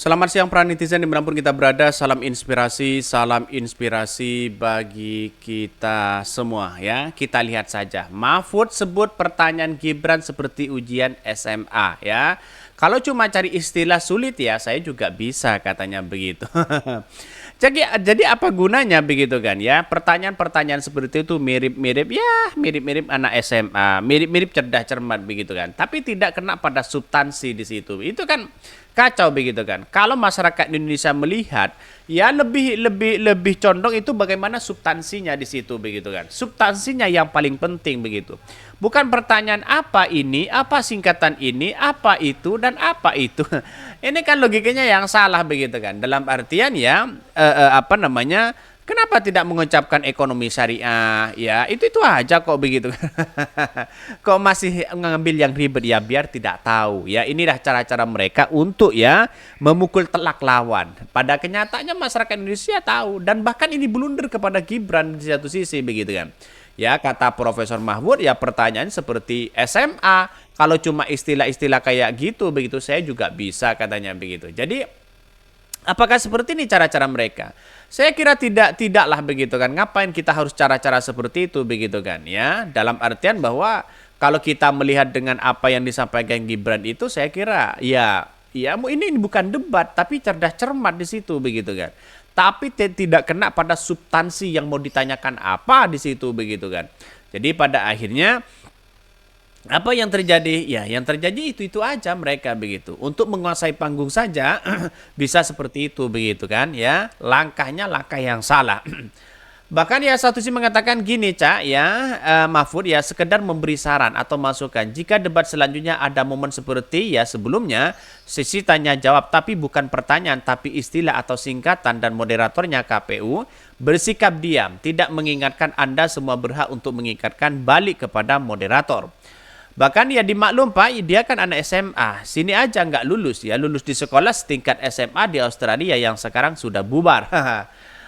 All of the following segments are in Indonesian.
Selamat siang para netizen dimanapun kita berada, salam inspirasi bagi kita semua ya. Kita lihat saja, Mahfud sebut pertanyaan Gibran seperti ujian SMA ya. Kalau cuma cari istilah sulit ya, saya juga bisa katanya begitu. Jadi apa gunanya begitu kan ya? Pertanyaan-pertanyaan seperti itu mirip-mirip anak SMA, mirip-mirip cerdas cermat begitu kan. Tapi tidak kena pada substansi di situ. Itu kan kacau begitu kan. Kalau masyarakat Indonesia melihat ya lebih condong itu bagaimana substansinya di situ begitu kan. Substansinya yang paling penting begitu. Bukan pertanyaan apa ini, apa singkatan ini, apa itu dan apa itu. Ini kan logikanya yang salah begitu kan. Dalam artian ya apa namanya? Kenapa tidak mengucapkan ekonomi syariah? Ya, itu aja kok begitu. Kok masih mengambil yang ribet ya biar tidak tahu. Ya, inilah cara-cara mereka untuk ya memukul telak lawan. Pada kenyataannya masyarakat Indonesia tahu dan bahkan ini blunder kepada Gibran di satu sisi begitu kan. Ya, kata Profesor Mahfud ya pertanyaan seperti SMA. Kalau cuma istilah-istilah kayak gitu begitu saya juga bisa katanya begitu. Jadi apakah seperti ini cara-cara mereka? Saya kira tidaklah begitu kan. Ngapain kita harus cara-cara seperti itu begitu kan ya? Dalam artian bahwa kalau kita melihat dengan apa yang disampaikan Gibran itu saya kira ya ini bukan debat tapi cerdas cermat di situ begitu kan. Tapi tidak kena pada substansi yang mau ditanyakan apa di situ begitu kan. Jadi pada akhirnya apa yang terjadi? Ya, yang terjadi itu aja mereka begitu. Untuk menguasai panggung saja bisa seperti itu begitu kan ya. Langkahnya langkah yang salah. Bahkan ya satu sih mengatakan gini Cak ya, Mahfud ya sekedar memberi saran atau masukan. Jika debat selanjutnya ada momen seperti ya sebelumnya, sesi tanya jawab tapi bukan pertanyaan tapi istilah atau singkatan dan moderatornya KPU bersikap diam, tidak mengingatkan Anda semua berhak untuk mengingatkan balik kepada moderator. Bahkan ya dimaklum Pak, dia kan anak SMA. Sini aja nggak lulus ya, lulus di sekolah setingkat SMA di Australia yang sekarang sudah bubar.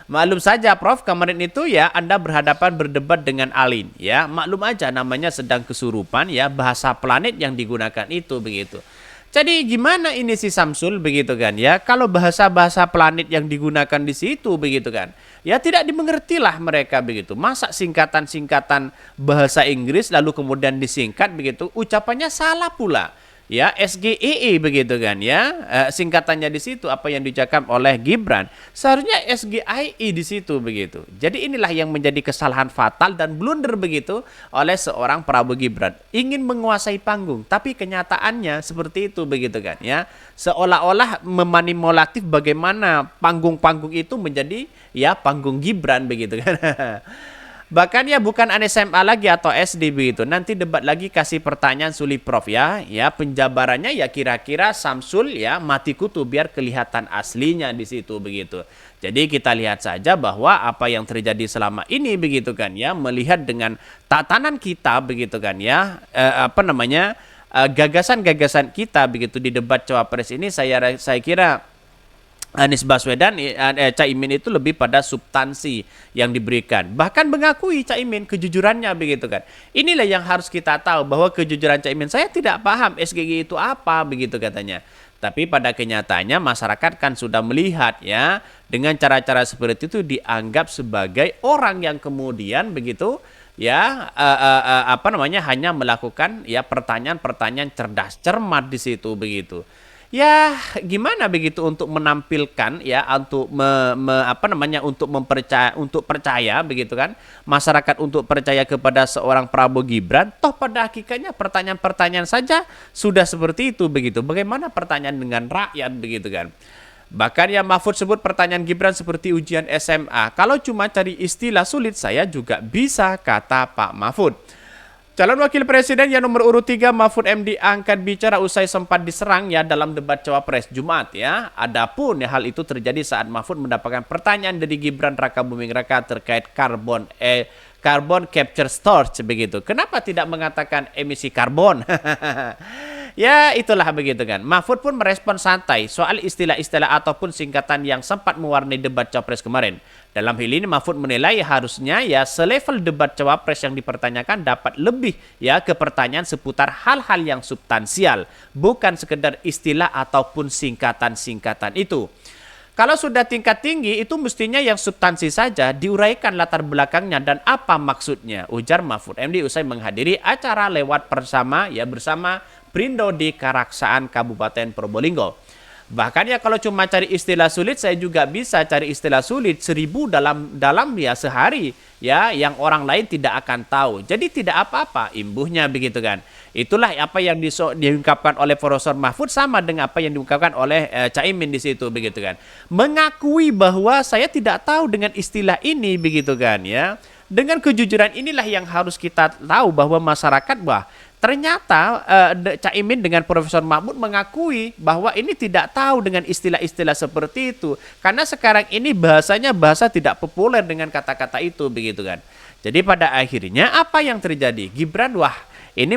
Maklum saja Prof, kemarin itu ya Anda berhadapan berdebat dengan Alin ya. Maklum aja namanya sedang kesurupan ya, bahasa planet yang digunakan itu begitu. Jadi gimana ini si Samsul begitu kan ya? Kalau bahasa-bahasa planet yang digunakan di situ begitu kan. Ya tidak dimengertilah mereka begitu. Masa singkatan-singkatan bahasa Inggris lalu kemudian disingkat begitu, ucapannya salah pula. Ya, SGEE begitu kan ya. Singkatannya di situ apa yang diucapkan oleh Gibran. Seharusnya SGIE di situ begitu. Jadi inilah yang menjadi kesalahan fatal dan blunder begitu oleh seorang Prabowo Gibran. Ingin menguasai panggung, tapi kenyataannya seperti itu begitu kan ya. Seolah-olah memanipulatif bagaimana panggung-panggung itu menjadi ya panggung Gibran begitu kan. Bahkan ya bukan anak SMA lagi atau SD begitu. Nanti debat lagi kasih pertanyaan sulit Prof ya. Ya penjabarannya ya kira-kira Samsul ya mati kutu biar kelihatan aslinya di situ begitu. Jadi kita lihat saja bahwa apa yang terjadi selama ini begitu kan ya, melihat dengan tatanan kita begitu kan ya, gagasan-gagasan kita begitu di debat Cawapres ini saya kira Anies Baswedan, Caimin itu lebih pada substansi yang diberikan. Bahkan mengakui Caimin kejujurannya begitu kan. Inilah yang harus kita tahu bahwa kejujuran Caimin, saya tidak paham SGG itu apa begitu katanya. Tapi pada kenyataannya masyarakat kan sudah melihat ya dengan cara-cara seperti itu dianggap sebagai orang yang kemudian begitu ya hanya melakukan ya pertanyaan-pertanyaan cerdas cermat di situ begitu. Ya gimana begitu untuk menampilkan ya untuk untuk percaya begitu kan masyarakat untuk percaya kepada seorang Prabowo Gibran, toh pada hakikatnya pertanyaan-pertanyaan saja sudah seperti itu begitu. Bagaimana pertanyaan dengan rakyat begitu kan. Bahkan ya Mahfud sebut pertanyaan Gibran seperti ujian SMA. Kalau cuma cari istilah sulit saya juga bisa, kata Pak Mahfud. Calon Wakil Presiden yang nomor urut 3 Mahfud MD angkat bicara usai sempat diserang ya dalam debat Cawapres Jumat ya. Adapun ya, hal itu terjadi saat Mahfud mendapatkan pertanyaan dari Gibran Rakabuming Raka terkait carbon capture storage begitu. Kenapa tidak mengatakan emisi karbon? Ya itulah begitu kan. Mahfud pun merespon santai soal istilah-istilah ataupun singkatan yang sempat mewarnai debat Cawapres kemarin. Dalam hal ini Mahfud menilai harusnya ya selevel debat Cawapres yang dipertanyakan dapat lebih ya ke pertanyaan seputar hal-hal yang substansial, bukan sekedar istilah ataupun singkatan-singkatan itu. Kalau sudah tingkat tinggi itu mestinya yang substansi saja diuraikan latar belakangnya dan apa maksudnya, ujar Mahfud MD usai menghadiri acara lewat bersama Prindo di Karaksaan Kabupaten Probolinggo. Bahkan ya kalau cuma cari istilah sulit, saya juga bisa cari istilah sulit 1000 dalam ya sehari ya yang orang lain tidak akan tahu. Jadi tidak apa-apa imbuhnya begitu kan. Itulah apa yang diungkapkan oleh Profesor Mahfud sama dengan apa yang diungkapkan oleh Caimin di situ begitu kan. Mengakui bahwa saya tidak tahu dengan istilah ini begitu kan ya. Dengan kejujuran inilah yang harus kita tahu bahwa masyarakat ternyata Caimin dengan Profesor Mahfud mengakui bahwa ini tidak tahu dengan istilah-istilah seperti itu. Karena sekarang ini bahasanya bahasa tidak populer dengan kata-kata itu begitu kan. Jadi pada akhirnya apa yang terjadi? Gibran ini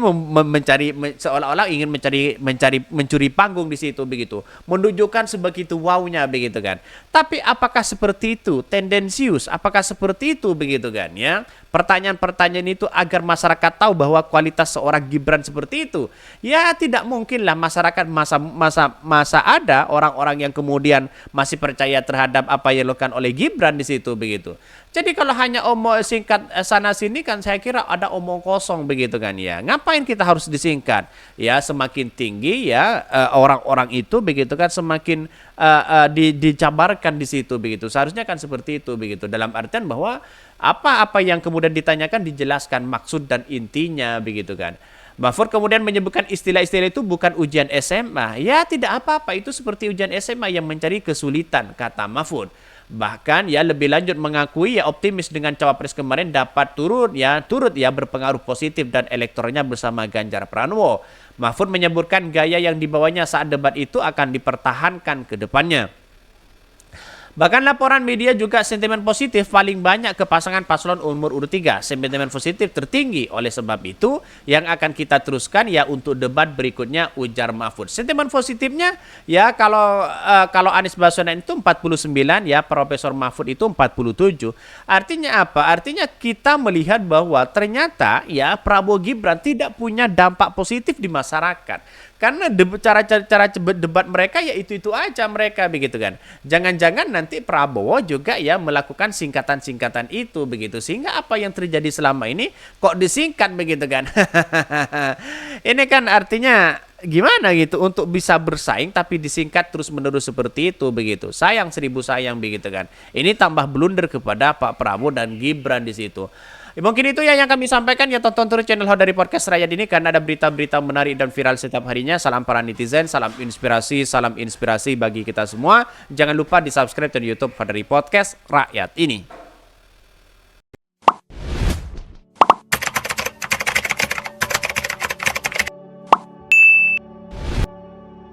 seolah-olah ingin mencuri panggung di situ begitu, menunjukkan sebegitu wownya begitu kan. Tapi apakah seperti itu tendensius? Apakah seperti itu begitu kan ya? Pertanyaan-pertanyaan itu agar masyarakat tahu bahwa kualitas seorang Gibran seperti itu. Ya tidak mungkinlah masyarakat masa ada orang-orang yang kemudian masih percaya terhadap apa yang dilakukan oleh Gibran di situ begitu. Jadi kalau hanya omong singkat sana sini kan saya kira ada omong kosong begitu kan ya. Ngapain kita harus disingkat? Ya semakin tinggi ya orang-orang itu begitu kan semakin dijabarkan di situ begitu. Seharusnya kan seperti itu begitu. Dalam artian bahwa apa-apa yang kemudian ditanyakan dijelaskan maksud dan intinya begitu kan. Mahfud kemudian menyebutkan istilah-istilah itu bukan ujian SMA. Ya tidak apa-apa, itu seperti ujian SMA yang mencari kesulitan, kata Mahfud. Bahkan ya lebih lanjut mengakui ya optimis dengan Cawapres kemarin dapat turut ya berpengaruh positif dan elektoralnya bersama Ganjar Pranowo. Mahfud menyebutkan gaya yang dibawanya saat debat itu akan dipertahankan ke depannya. Bahkan laporan media juga sentimen positif paling banyak ke pasangan paslon nomor urut 3. Sentimen positif tertinggi, oleh sebab itu yang akan kita teruskan ya untuk debat berikutnya, ujar Mahfud. Sentimen positifnya ya kalau Anies Baswedan itu 49 ya, Profesor Mahfud itu 47. Artinya apa? Artinya kita melihat bahwa ternyata ya Prabowo Gibran tidak punya dampak positif di masyarakat. Karena cara debat mereka ya itu aja mereka begitu kan. Jangan-jangan nanti Prabowo juga ya melakukan singkatan-singkatan itu begitu. Sehingga apa yang terjadi selama ini kok disingkat begitu kan. Ini kan artinya gimana gitu untuk bisa bersaing tapi disingkat terus-menerus seperti itu begitu. Sayang 1000 sayang begitu kan. Ini tambah blunder kepada Pak Prabowo dan Gibran di situ. Mungkin itu ya yang kami sampaikan ya, tonton terus channel How dari Podcast Rakyat ini karena ada berita-berita menarik dan viral setiap harinya. Salam para netizen, salam inspirasi bagi kita semua. Jangan lupa di subscribe channel YouTube How dari Podcast Rakyat ini.